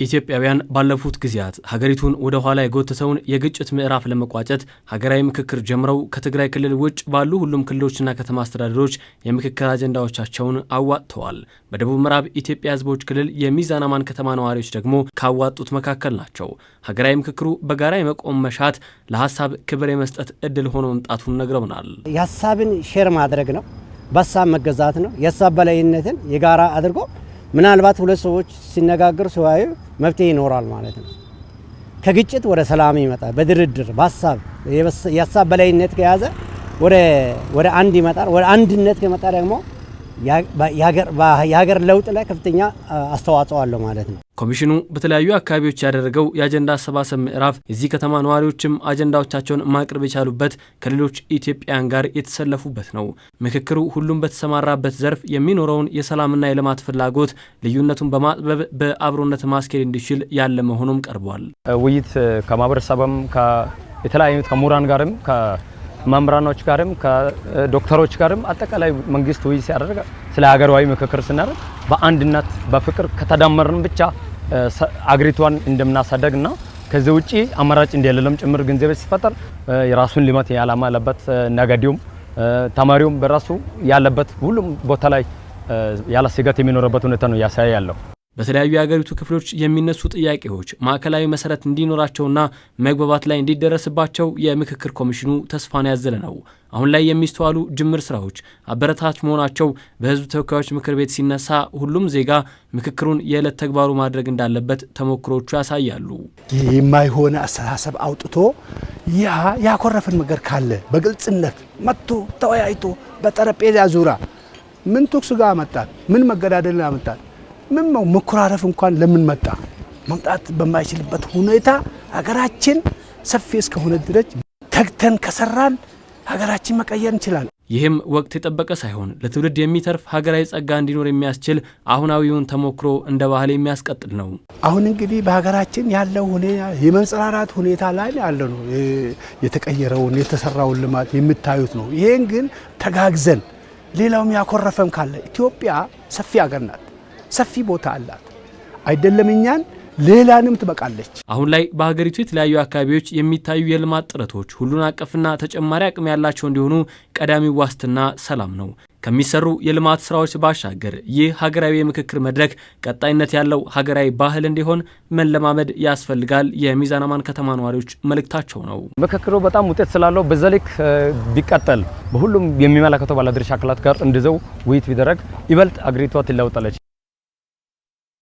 ኢትዮጵያውያን ባለፉት ጊዜያት ሀገሪቱን ወደ ኋላ የጎተተውን የግጭት ምዕራፍ ለመቋጨት ሀገራዊ ምክክር ጀምረው ከትግራይ ክልል ውጭ ባሉ ሁሉም ክልሎችና ከተማ አስተዳደሮች የምክክር አጀንዳዎቻቸውን አዋጥተዋል። በደቡብ ምዕራብ ኢትዮጵያ ሕዝቦች ክልል የሚዛን አማን ከተማ ነዋሪዎች ደግሞ ካዋጡት መካከል ናቸው። ሀገራዊ ምክክሩ በጋራ የመቆም መሻት ለሀሳብ ክብር የመስጠት እድል ሆኖ መምጣቱን ነግረውናል። የሀሳብን ሼር ማድረግ ነው፣ በሀሳብ መገዛት ነው። የሀሳብ በላይነትን የጋራ አድርጎ ምናልባት ሁለት ሰዎች ሲነጋገሩ ሲወያዩ መፍትሄ ይኖራል ማለት ነው። ከግጭት ወደ ሰላም ይመጣል በድርድር በሀሳብ የሀሳብ በላይነት ከያዘ ወደ አንድ ይመጣል። ወደ አንድነት ከመጣ ደግሞ የሀገር ለውጥ ላይ ከፍተኛ አስተዋጽኦ አለው ማለት ነው። ኮሚሽኑ በተለያዩ አካባቢዎች ያደረገው የአጀንዳ አሰባሰብ ምዕራፍ የዚህ ከተማ ነዋሪዎችም አጀንዳዎቻቸውን ማቅረብ የቻሉበት ከሌሎች ኢትዮጵያውያን ጋር የተሰለፉበት ነው። ምክክሩ ሁሉም በተሰማራበት ዘርፍ የሚኖረውን የሰላምና የልማት ፍላጎት ልዩነቱን በማጥበብ በአብሮነት ማስኬድ እንዲችል ያለ መሆኑም ቀርቧል። ውይይት ከማህበረሰብም የተለያዩ ከምሁራን ጋርም መምራኖች ጋርም ከዶክተሮች ጋርም አጠቃላይ መንግስት ውይይት ሲያደርግ ስለ ሀገራዊ ምክክር ስናደርግ በአንድነት በፍቅር ከተዳመርን ብቻ አገሪቷን እንደምናሳደግና ከዚህ ውጪ አማራጭ እንደሌለም ጭምር ግንዛቤ ሲፈጠር የራሱን ልማት ያላማ ያለበት ነገዲውም ተማሪውም በራሱ ያለበት ሁሉም ቦታ ላይ ያለ ስጋት የሚኖርበት ሁኔታ ነው ያሳያለው። በተለያዩ የሀገሪቱ ክፍሎች የሚነሱ ጥያቄዎች ማዕከላዊ መሰረት እንዲኖራቸውና መግባባት ላይ እንዲደረስባቸው የምክክር ኮሚሽኑ ተስፋን ያዘለ ነው። አሁን ላይ የሚስተዋሉ ጅምር ስራዎች አበረታች መሆናቸው በሕዝብ ተወካዮች ምክር ቤት ሲነሳ ሁሉም ዜጋ ምክክሩን የዕለት ተግባሩ ማድረግ እንዳለበት ተሞክሮቹ ያሳያሉ። የማይሆነ አስተሳሰብ አውጥቶ ያኮረፈን ነገር ካለ በግልጽነት መጥቶ ተወያይቶ በጠረጴዛ ዙሪያ ምን ተኩስ ጋር መጣል ምን መገዳደል አመጣል ምን መኩራረፍ እንኳን ለምን መጣ መምጣት በማይችልበት ሁኔታ ሀገራችን ሰፊ እስከሆነ ድረስ ተግተን ከሰራን ሀገራችን መቀየር እንችላለን። ይህም ወቅት የጠበቀ ሳይሆን ለትውልድ የሚተርፍ ሀገራዊ ጸጋ እንዲኖር የሚያስችል አሁናዊውን ተሞክሮ እንደ ባህል የሚያስቀጥል ነው። አሁን እንግዲህ በሀገራችን ያለው ሁኔታ የመንጸራራት ሁኔታ ላይ ያለው ነው። የተቀየረውን የተሰራውን ልማት የምታዩት ነው። ይሄን ግን ተጋግዘን ሌላውም ያኮረፈም ካለ ኢትዮጵያ ሰፊ ሀገር ናት። ሰፊ ቦታ አላት አይደለም እኛን ሌላንም ትበቃለች። አሁን ላይ በሀገሪቱ የተለያዩ አካባቢዎች የሚታዩ የልማት ጥረቶች ሁሉን አቀፍና ተጨማሪ አቅም ያላቸው እንዲሆኑ ቀዳሚው ዋስትና ሰላም ነው። ከሚሰሩ የልማት ስራዎች ባሻገር ይህ ሀገራዊ የምክክር መድረክ ቀጣይነት ያለው ሀገራዊ ባህል እንዲሆን መለማመድ ያስፈልጋል የሚዛን አማን ከተማ ነዋሪዎች መልእክታቸው ነው። ምክክሩ በጣም ውጤት ስላለው በዘልክ ቢቀጥል በሁሉም የሚመለከተው ባለድርሻ አካላት ጋር እንደዘው ውይይት ቢደረግ ይበልጥ አገሪቷ ትለውጣለች።